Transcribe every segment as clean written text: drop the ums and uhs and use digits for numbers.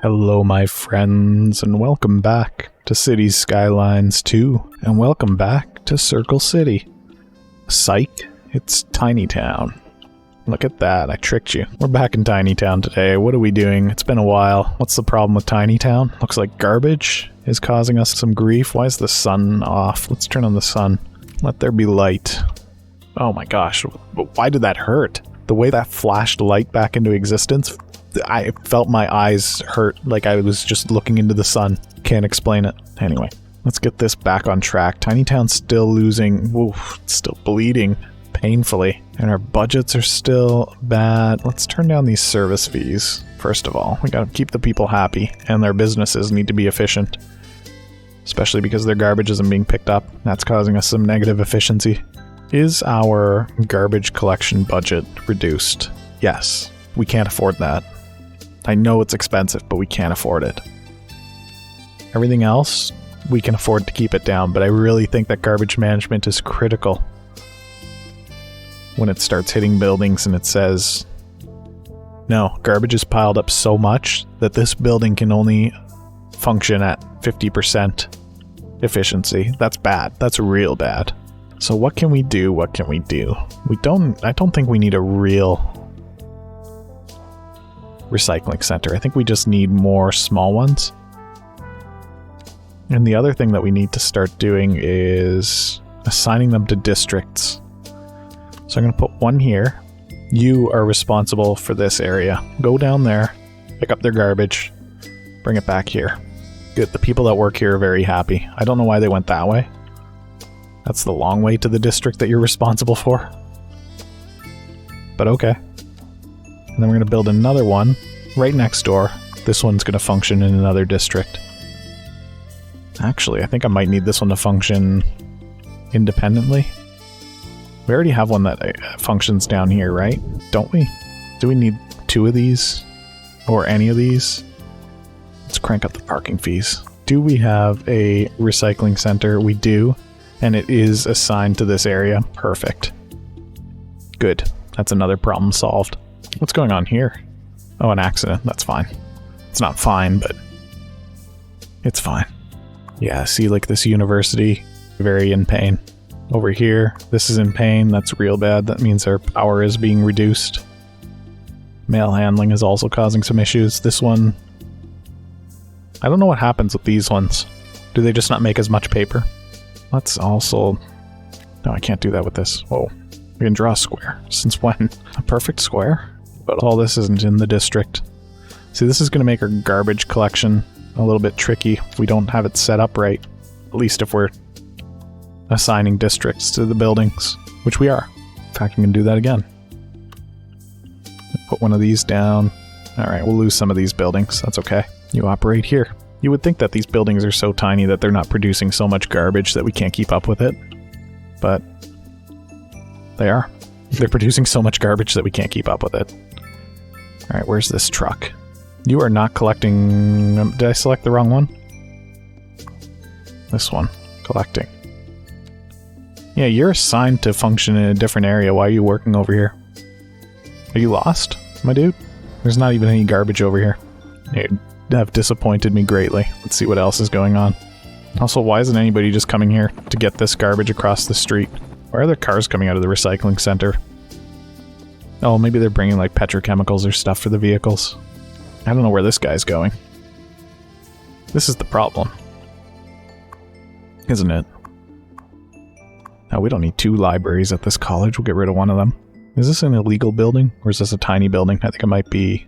Hello my friends, and welcome back to Cities Skylines 2, and welcome back to Circle City. Psych, it's Tiny Town. Look at that, I tricked you. We're back in Tiny Town today. What are we doing? It's been a while. What's the problem with Tiny Town? Looks like garbage is causing us some grief. Why is the sun off? Let's turn on the sun. Let there be light. Oh my gosh, why did that hurt? The way that flashed light back into existence, I felt my eyes hurt like I was just looking into the sun. Can't explain it. Anyway, let's get this back on track. Tiny Town's still losing. Oof, it's still bleeding painfully. And our budgets are still bad. Let's turn down these service fees. First of all, we gotta keep the people happy, and their businesses need to be efficient. Especially because their garbage isn't being picked up. That's causing us some negative efficiency. Is our garbage collection budget reduced? Yes. We can't afford that. I know it's expensive, but we can't afford it. Everything else, we can afford to keep it down, but I really think that garbage management is critical. When it starts hitting buildings and it says, no, garbage is piled up so much that this building can only function at 50% efficiency. That's bad. That's real bad. So what can we do? What can we do? I don't think we need a real recycling center. I think we just need more small ones. And the other thing that we need to start doing is assigning them to districts. So I'm going to put one here. You are responsible for this area. Go down there, pick up their garbage, bring it back here. Good. The people that work here are very happy. I don't know why they went that way. That's the long way to the district that you're responsible for. But okay. And then we're going to build another one right next door. This one's going to function in another district. Actually, I think I might need this one to function independently. We already have one that functions down here, right? Don't we? Do we need two of these? Or any of these? Let's crank up the parking fees. Do we have a recycling center? We do. And it is assigned to this area. Perfect. Good. That's another problem solved. What's going on here? Oh, an accident. That's fine. It's not fine, but it's fine. Yeah, see, like this university, very in pain. Over here, this is in pain. That's real bad. That means our power is being reduced. Mail handling is also causing some issues. This one, I don't know what happens with these ones. Do they just not make as much paper? Let's also... No, I can't do that with this. Whoa. We can draw a square. Since when? A perfect square? But all this isn't in the district. See, this is going to make our garbage collection a little bit tricky if we don't have it set up right. At least if we're assigning districts to the buildings, which we are. In fact, we can do that again. Put one of these down. Alright, we'll lose some of these buildings. That's okay. You operate here. You would think that these buildings are so tiny that they're not producing so much garbage that we can't keep up with it. But they are. They're producing so much garbage that we can't keep up with it. Alright, where's this truck? You are not collecting... Did I select the wrong one? This one. Collecting. Yeah, you're assigned to function in a different area. Why are you working over here? Are you lost, my dude? There's not even any garbage over here. You have disappointed me greatly. Let's see what else is going on. Also, why isn't anybody just coming here to get this garbage across the street? Why are there cars coming out of the recycling center? Oh, maybe they're bringing like petrochemicals or stuff for the vehicles. I don't know where this guy's going. This is the problem. Isn't it? No, we don't need two libraries at this college. We'll get rid of one of them. Is this an illegal building? Or is this a tiny building? I think it might be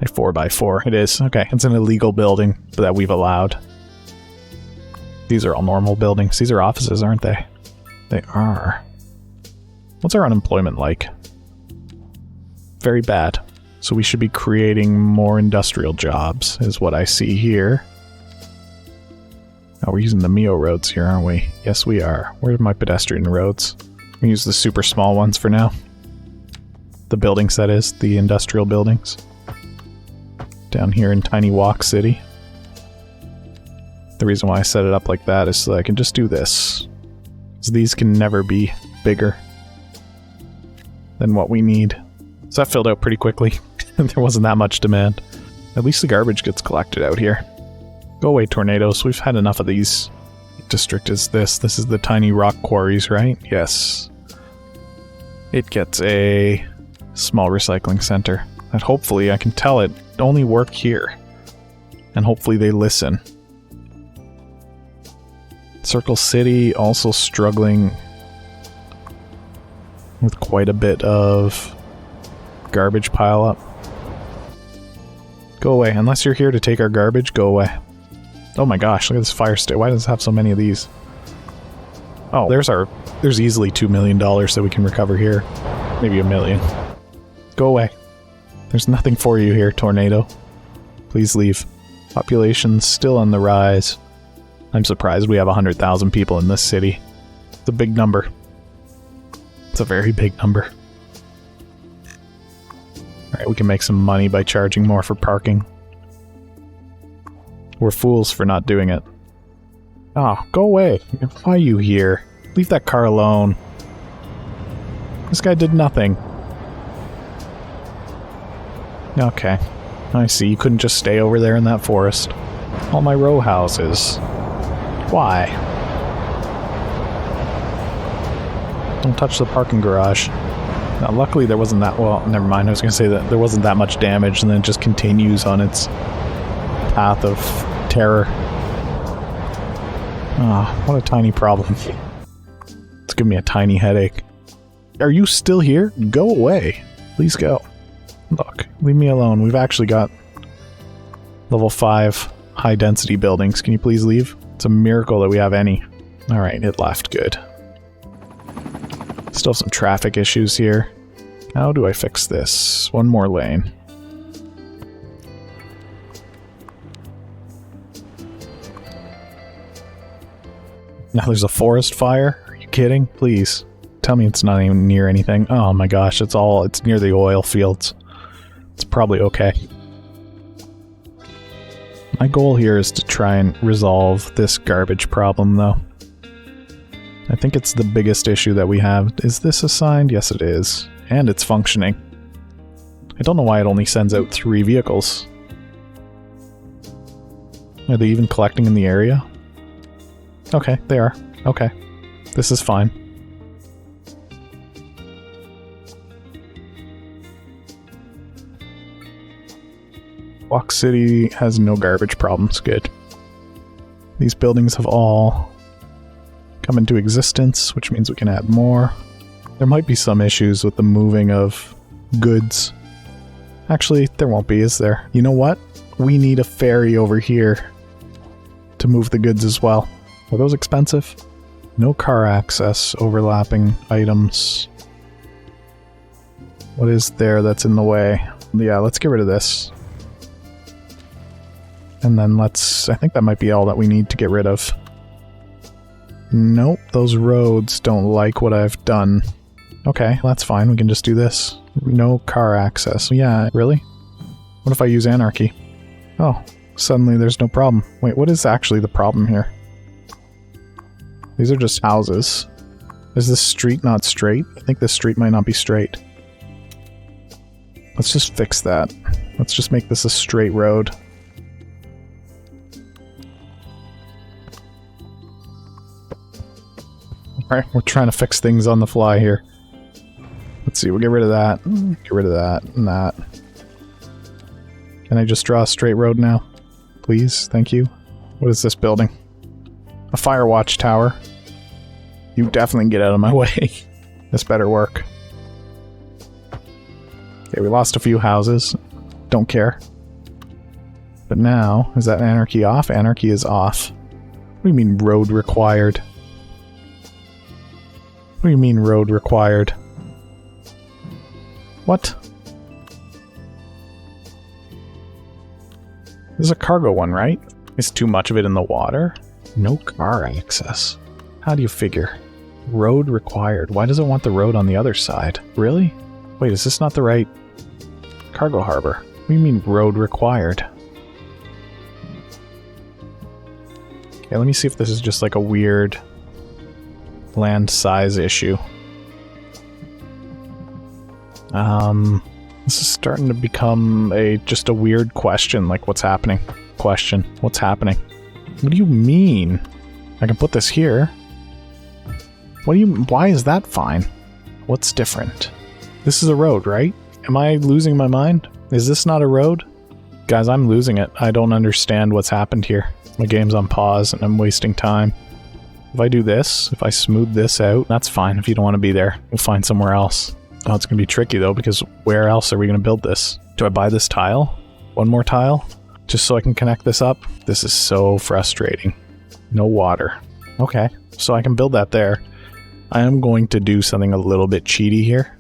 a 4x4. It is. Okay, it's an illegal building that we've allowed. These are all normal buildings. These are offices, aren't they? They are. What's our unemployment like? Very bad. So we should be creating more industrial jobs, is what I see here. Oh, we're using the Mio roads here, aren't we? Yes, we are. Where are my pedestrian roads? We use the super small ones for now. The buildings, that is. The industrial buildings. Down here in Tiny Walk City. The reason why I set it up like that is so that I can just do this. So these can never be bigger than what we need. So that filled out pretty quickly. There wasn't that much demand. At least the garbage gets collected out here. Go away, tornadoes. We've had enough of these. What district is this? This is the tiny rock quarries, right? Yes. It gets a small recycling center. And hopefully I can tell it only work here. And hopefully they listen. Circle City also struggling with quite a bit of garbage pile up. Go away. Unless you're here to take our garbage, go away. Oh my gosh, look at this fire stick. Why does it have so many of these? Oh, there's easily $2 million that we can recover here. Maybe $1 million. Go away. There's nothing for you here, tornado. Please leave. Population's still on the rise. I'm surprised we have 100,000 people in this city. It's a big number. It's a very big number. Alright, we can make some money by charging more for parking. We're fools for not doing it. Oh, go away. Why are you here? Leave that car alone. This guy did nothing. Okay. I see. You couldn't just stay over there in that forest. All my row houses. Why? Don't touch the parking garage. Now, luckily there wasn't that... Well, never mind. I was going to say that there wasn't that much damage, and then it just continues on its path of terror. Ah, what a tiny problem. It's giving me a tiny headache. Are you still here? Go away. Please go. Look, leave me alone. We've actually got level 5 high-density buildings. Can you please leave? It's a miracle that we have any. Alright, it left. Good. Still some traffic issues here. How do I fix this? One more lane. Now there's a forest fire? Are you kidding? Please. Tell me it's not even near anything. Oh my gosh, it's near the oil fields. It's probably okay. My goal here is to try and resolve this garbage problem, though. I think it's the biggest issue that we have. Is this assigned? Yes, it is. And it's functioning. I don't know why it only sends out 3 vehicles. Are they even collecting in the area? Okay, they are. Okay. This is fine. Walk City has no garbage problems. Good. These buildings have all come into existence, which means we can add more. There might be some issues with the moving of goods. Actually, there won't be, is there? You know what? We need a ferry over here to move the goods as well. Are those expensive? No car access, overlapping items. What is there that's in the way? Yeah, let's get rid of this. And then I think that might be all that we need to get rid of. Nope, those roads don't like what I've done. Okay, that's fine, we can just do this. No car access. Yeah, really? What if I use anarchy? Oh, suddenly there's no problem. Wait, what is actually the problem here? These are just houses. Is this street not straight? I think this street might not be straight. Let's just fix that. Let's just make this a straight road. Alright, we're trying to fix things on the fly here. Let's see, we'll get rid of that, get rid of that, and that. Can I just draw a straight road now? Please, thank you. What is this building? A fire watch tower. You definitely get out of my way. This better work. Okay, we lost a few houses. Don't care. But now, is that anarchy off? Anarchy is off. What do you mean road required? What do you mean road required? What? This is a cargo one, right? Is too much of it in the water? No car access. How do you figure? Road required. Why does it want the road on the other side? Really? Wait, is this not the right cargo harbor? What do you mean road required? Okay, let me see if this is just like a weird land size issue. This is starting to become just a weird question, like what's happening? Question, what's happening? What do you mean? I can put this here. Why is that fine? What's different? This is a road, right? Am I losing my mind? Is this not a road? Guys, I'm losing it. I don't understand what's happened here. My game's on pause and I'm wasting time. If I do this, if I smooth this out, that's fine. If you don't want to be there, we'll find somewhere else. Oh, it's going to be tricky though, because where else are we going to build this? Do I buy this tile? One more tile? Just so I can connect this up? This is so frustrating. No water. Okay, so I can build that there. I am going to do something a little bit cheaty here.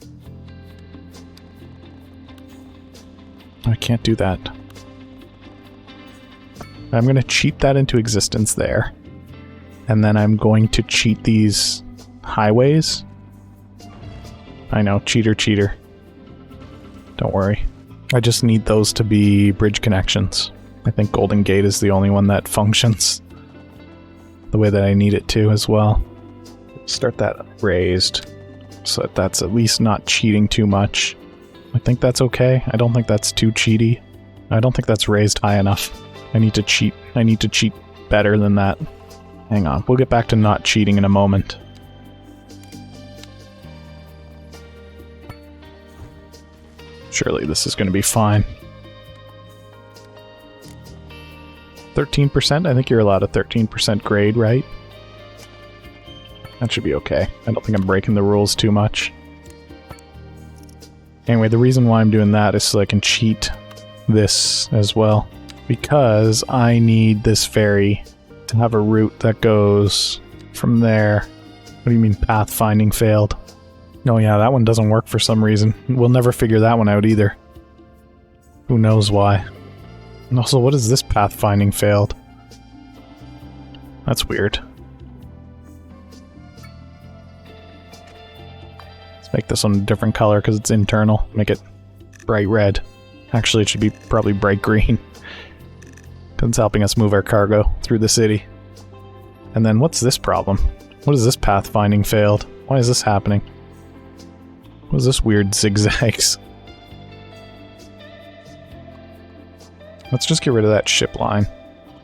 I can't do that. I'm going to cheat that into existence there. And then I'm going to cheat these highways. I know, cheater. Don't worry. I just need those to be bridge connections. I think Golden Gate is the only one that functions the way that I need it to as well. Start that raised so that that's at least not cheating too much. I think that's okay. I don't think that's too cheaty. I don't think that's raised high enough. I need to cheat. I need to cheat better than that. Hang on. We'll get back to not cheating in a moment. Surely this is going to be fine. 13%? I think you're allowed a 13% grade, right? That should be okay. I don't think I'm breaking the rules too much. Anyway, the reason why I'm doing that is so I can cheat this as well. Because I need this ferry to have a route that goes from there. What do you mean pathfinding failed? Oh yeah, that one doesn't work for some reason. We'll never figure that one out either. Who knows why. And also, what is this pathfinding failed? That's weird. Let's make this one a different color because it's internal. Make it bright red. Actually, it should be probably bright green. Because it's helping us move our cargo through the city. And then what's this problem? What is this pathfinding failed? Why is this happening? What is this weird zigzags? Let's just get rid of that ship line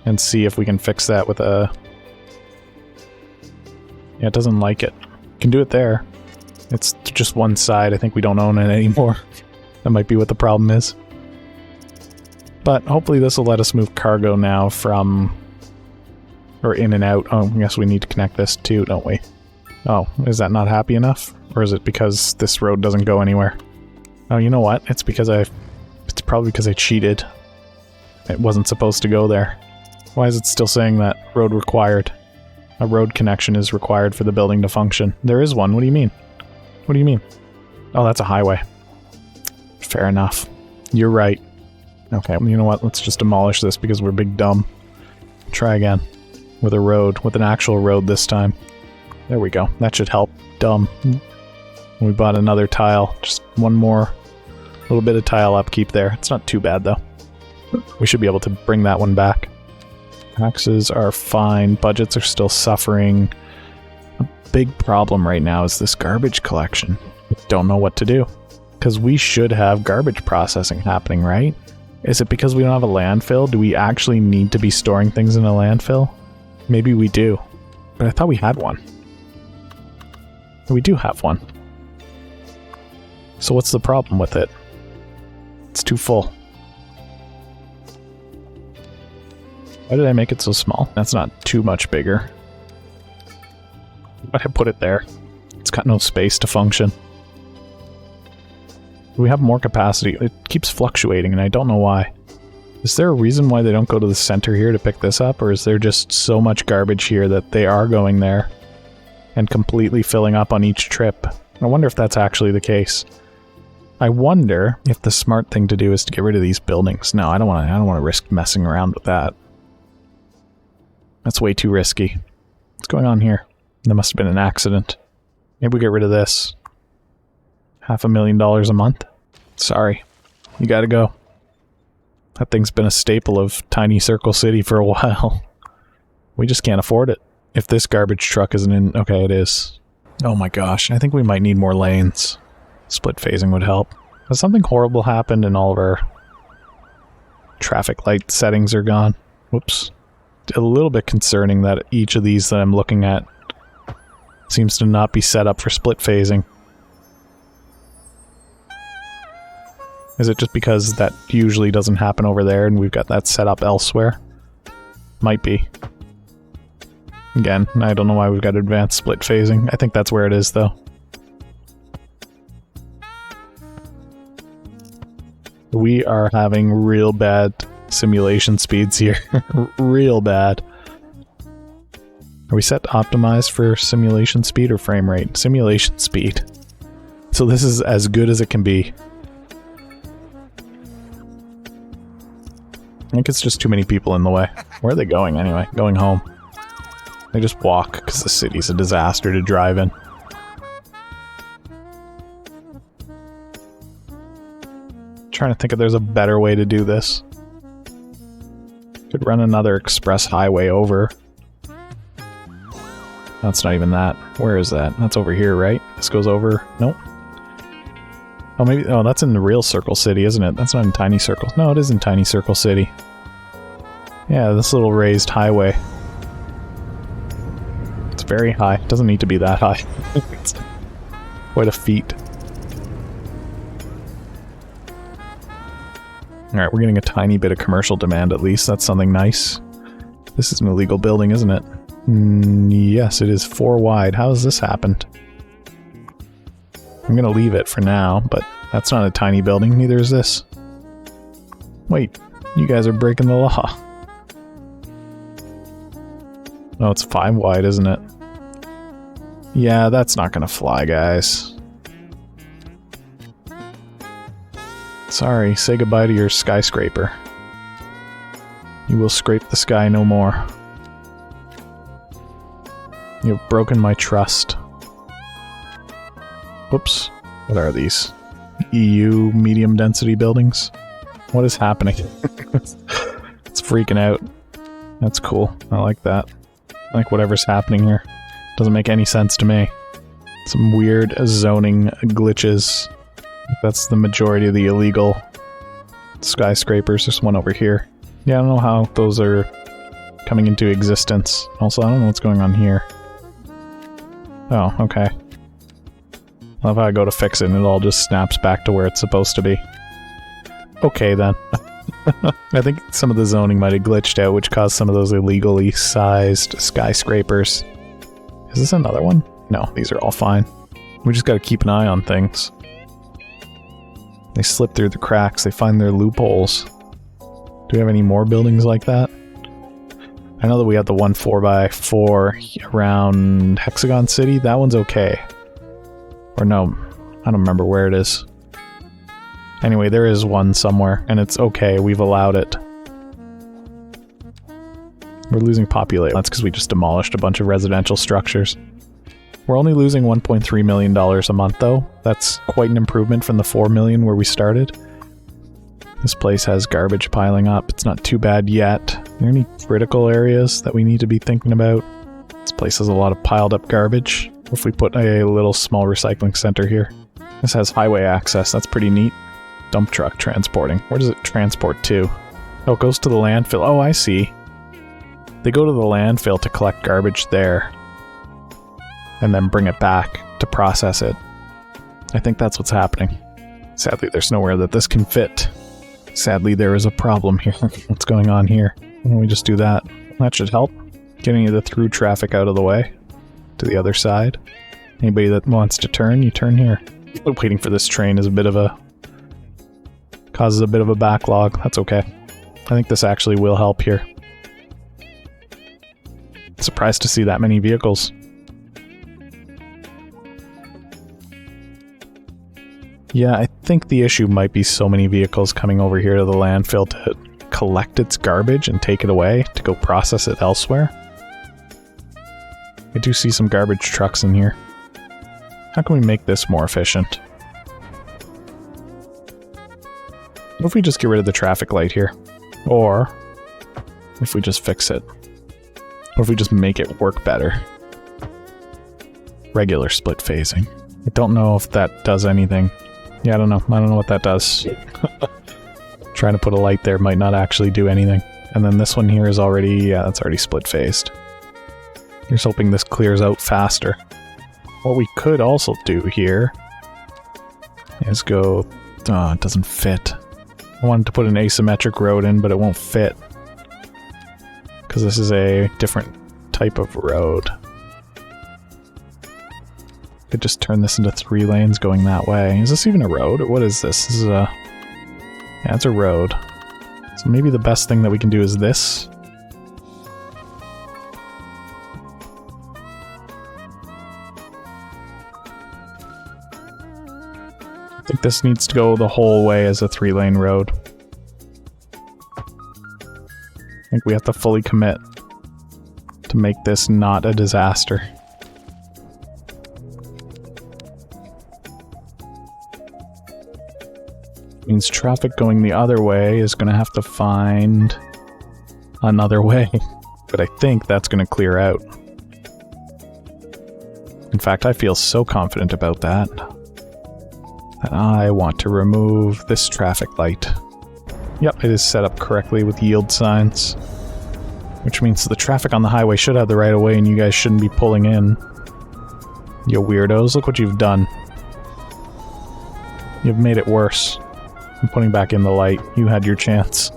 and see if we can fix that with a... Yeah, it doesn't like it. Can do it there. It's just one side. I think we don't own it anymore. That might be what the problem is. But hopefully this will let us move cargo now from... or in and out. Oh, I guess we need to connect this too, don't we? Oh, is that not happy enough? Or is it because this road doesn't go anywhere? Oh, you know what? It's because it's probably because I cheated. It wasn't supposed to go there. Why is it still saying that road required? A road connection is required for the building to function. There is one. What do you mean? What do you mean? Oh, that's a highway. Fair enough. You're right. Okay, you know what? Let's just demolish this because we're big dumb. Try again. With a road. With an actual road this time. There we go. That should help. Dumb. We bought another tile. Just one more little bit of tile upkeep there. It's not too bad though. We should be able to bring that one back. Taxes are fine. Budgets are still suffering. A big problem right now is this garbage collection. Don't know what to do. Because we should have garbage processing happening, right? Is it because we don't have a landfill? Do we actually need to be storing things in a landfill? Maybe we do. But I thought we had one. We do have one. So what's the problem with it? It's too full. Why did I make it so small? That's not too much bigger. Why'd I put it there? It's got no space to function. We have more capacity. It keeps fluctuating and I don't know why. Is there a reason why they don't go to the center here to pick this up? Or is there just so much garbage here that they are going there and completely filling up on each trip? I wonder if that's actually the case. I wonder if the smart thing to do is to get rid of these buildings. No, I don't want to risk messing around with that. That's way too risky. What's going on here? There must have been an accident. Maybe we get rid of this. $500,000 a month? Sorry. You gotta go. That thing's been a staple of Tiny Circle City for a while. We just can't afford it. If this garbage truck isn't in... Okay, it is. Oh my gosh, I think we might need more lanes. Split phasing would help. Has something horrible happened and all of our traffic light settings are gone? Whoops. A little bit concerning that each of these that I'm looking at seems to not be set up for split phasing. Is it just because that usually doesn't happen over there and we've got that set up elsewhere? Might be. Again, I don't know why we've got advanced split phasing. I think that's where it is, though. We are having real bad simulation speeds here. Real bad. Are we set to optimize for simulation speed or frame rate? Simulation speed. So this is as good as it can be. I think it's just too many people in the way. Where are they going anyway? Going home. They just walk because the city's a disaster to drive in. Trying to think if there's a better way to do this. Could run another express highway over. That's not even that. Where is that? That's over here, right? This goes over... Nope. Oh, maybe... Oh, that's in the real Circle City, isn't it? That's not in Tiny Circle. No, it is in Tiny Circle City. Yeah, this little raised highway. It's very high. It doesn't need to be that high. It's quite a feat. Alright, we're getting a tiny bit of commercial demand at least. That's something nice. This is an illegal building, isn't it? Yes, it is 4 wide. How has this happened? I'm gonna leave it for now, but that's not a tiny building. Neither is this. Wait, you guys are breaking the law. No, it's 5 wide, isn't it? Yeah, that's not gonna fly, guys. Sorry, say goodbye to your skyscraper. You will scrape the sky no more. You have broken my trust. Whoops. What are these? EU medium density buildings? What is happening? It's freaking out. That's cool. I like that. I like whatever's happening here. Doesn't make any sense to me. Some weird zoning glitches. That's the majority of the illegal skyscrapers. There's one over here. Yeah, I don't know how those are coming into existence. Also, I don't know what's going on here. Oh, okay. I love how I go to fix it and it all just snaps back to where it's supposed to be. Okay, then. I think some of the zoning might have glitched out, which caused some of those illegally sized skyscrapers. Is this another one? No, these are all fine. We just gotta keep an eye on things. They slip through the cracks, they find their loopholes. Do we have any more buildings like that? I know that we have the one 4x4 around Hexagon City. That one's okay. Or no, I don't remember where it is. Anyway, there is one somewhere, and it's okay. We've allowed it. We're losing population. That's because we just demolished a bunch of residential structures. We're only losing $1.3 million a month, though. That's quite an improvement from the $4 million where we started. This place has garbage piling up. It's not too bad yet. Are there any critical areas that we need to be thinking about? This place has a lot of piled up garbage. What if we put a little small recycling center here? This has highway access. That's pretty neat. Dump truck transporting. Where does it transport to? Oh, it goes to the landfill. Oh, I see. They go to the landfill to collect garbage there. And then bring it back to process it. I think that's what's happening. Sadly, there's nowhere that this can fit. Sadly, there is a problem here. What's going on here? Why don't we just do that? That should help. Getting the through traffic out of the way. To the other side. Anybody that wants to turn, you turn here. Waiting for this train is a bit of a... causes a bit of a backlog. That's okay. I think this actually will help here. Surprised to see that many vehicles. Yeah, I think the issue might be so many vehicles coming over here to the landfill to collect its garbage and take it away to go process it elsewhere. I do see some garbage trucks in here. How can we make this more efficient? What if we just get rid of the traffic light here? Or what if we just fix it? What if we just make it work better? Regular split phasing. I don't know if that does anything. Yeah, I don't know. I don't know what that does. Trying to put a light there might not actually do anything. And then this one here is already... yeah, that's already split-phased. Here's hoping this clears out faster. What we could also do here is go... oh, it doesn't fit. I wanted to put an asymmetric road in, but it won't fit. Because this is a different type of road. Could just turn this into 3 lanes going that way. Is this even a road, or what is this? This is a... yeah, it's a road. So maybe the best thing that we can do is this. I think this needs to go the whole way as a 3-lane road. I think we have to fully commit to make this not a disaster. Means traffic going the other way is going to have to find another way. But I think that's going to clear out. In fact, I feel so confident about that. And I want to remove this traffic light. Yep, it is set up correctly with yield signs. Which means the traffic on the highway should have the right of way and you guys shouldn't be pulling in. You weirdos, look what you've done. You've made it worse. I'm putting back in the light. You had your chance.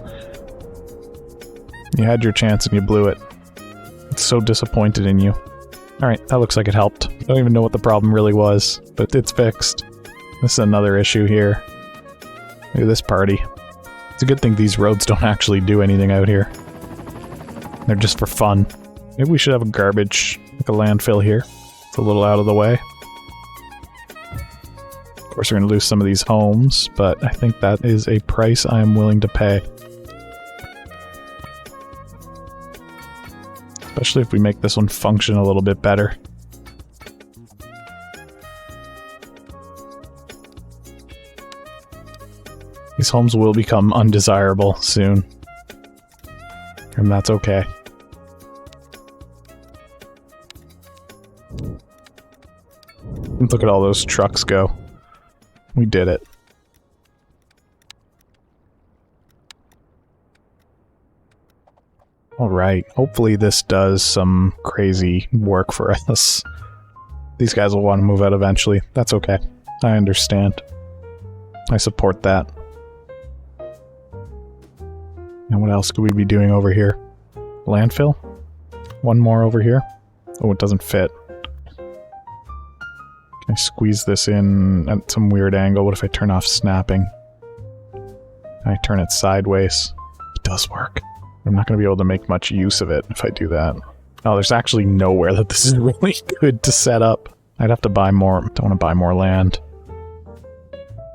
You had your chance and you blew it. I'm so disappointed in you. Alright, that looks like it helped. I don't even know what the problem really was, but it's fixed. This is another issue here. Look at this party. It's a good thing these roads don't actually do anything out here. They're just for fun. Maybe we should have a garbage, like a landfill here. It's a little out of the way. Of course we're going to lose some of these homes, but I think that is a price I am willing to pay. Especially if we make this one function a little bit better. These homes will become undesirable soon. And that's okay. Look at all those trucks go. We did it. Alright, hopefully this does some crazy work for us. These guys will want to move out eventually. That's okay. I understand. I support that. And what else could we be doing over here? Landfill? One more over here? Oh, it doesn't fit. Can I squeeze this in at some weird angle? What if I turn off snapping? Can I turn it sideways? It does work. I'm not going to be able to make much use of it if I do that. Oh, there's actually nowhere that this is really good to set up. I'd have to buy more. Don't want to buy more land.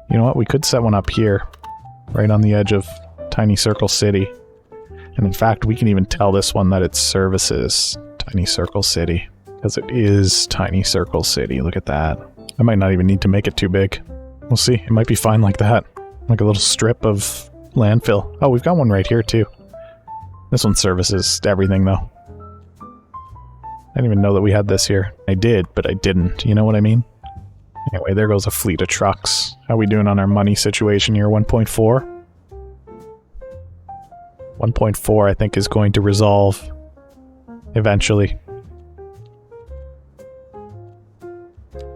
You know what? We could set one up here. Right on the edge of Tiny Circle City. And in fact, we can even tell this one that it services Tiny Circle City. Because it is Tiny Circle City. Look at that. I might not even need to make it too big. We'll see. It might be fine like that. Like a little strip of landfill. Oh, we've got one right here too. This one services everything though. I didn't even know that we had this here. I did, but I didn't. You know what I mean? Anyway, there goes a fleet of trucks. How are we doing on our money situation here? 1.4? 1.4 I think is going to resolve eventually.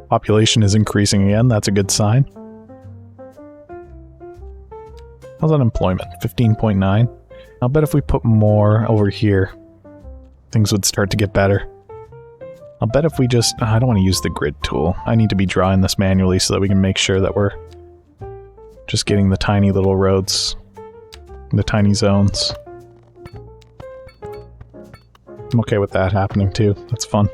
Population is increasing again. That's a good sign. How's unemployment? 15.9. I'll bet if we put more over here, things would start to get better. I'll bet if we just... I don't want to use the grid tool. I need to be drawing this manually so that we can make sure that we're just getting the tiny little roads, the tiny zones. I'm okay with that happening too. That's fun.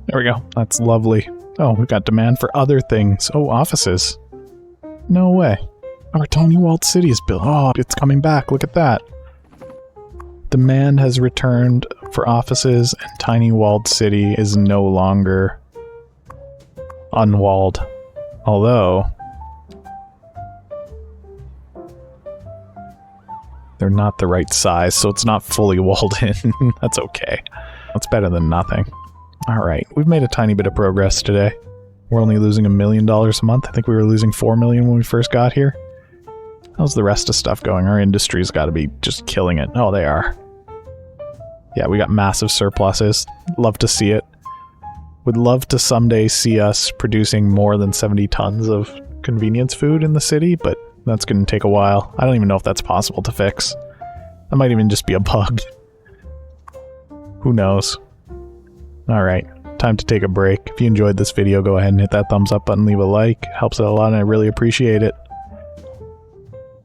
There we go. That's lovely. Oh, we've got demand for other things. Oh, offices. No way. Our tiny walled city is built. Oh, it's coming back. Look at that. Demand has returned for offices, and tiny walled city is no longer unwalled. Although, They're not the right size, so it's not fully walled in. That's okay. That's better than nothing. Alright, we've made a tiny bit of progress today. We're only losing $1 million a month. I think we were losing $4 million when we first got here. How's the rest of stuff going? Our industry's got to be just killing it. Oh, they are. Yeah, we got massive surpluses. Love to see it. Would love to someday see us producing more than 70 tons of convenience food in the city, but that's going to take a while. I don't even know if that's possible to fix. That might even just be a bug. Who knows? Alright, time to take a break. If you enjoyed this video, go ahead and hit that thumbs up button, leave a like. It helps out a lot and I really appreciate it.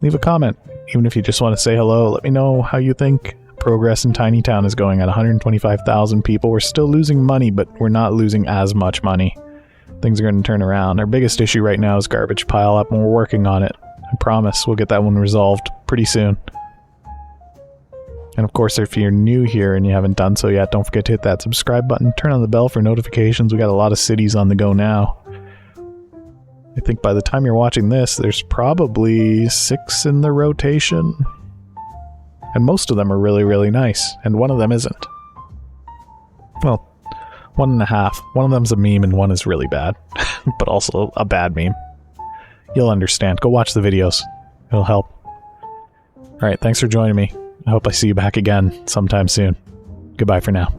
Leave a comment. Even if you just want to say hello, let me know how you think progress in Tiny Town is going. At 125,000 people, we're still losing money, but we're not losing as much money. Things are going to turn around. Our biggest issue right now is garbage pile up, and we're working on it. I promise we'll get that one resolved pretty soon. And of course, if you're new here and you haven't done so yet, don't forget to hit that subscribe button, turn on the bell for notifications. We got a lot of cities on the go now. I think by the time you're watching this, there's probably 6 in the rotation. And most of them are really, really nice, and one of them isn't. Well, 1.5. One of them's a meme and one is really bad, but also a bad meme. You'll understand. Go watch the videos. It'll help. Alright, thanks for joining me. I hope I see you back again sometime soon. Goodbye for now.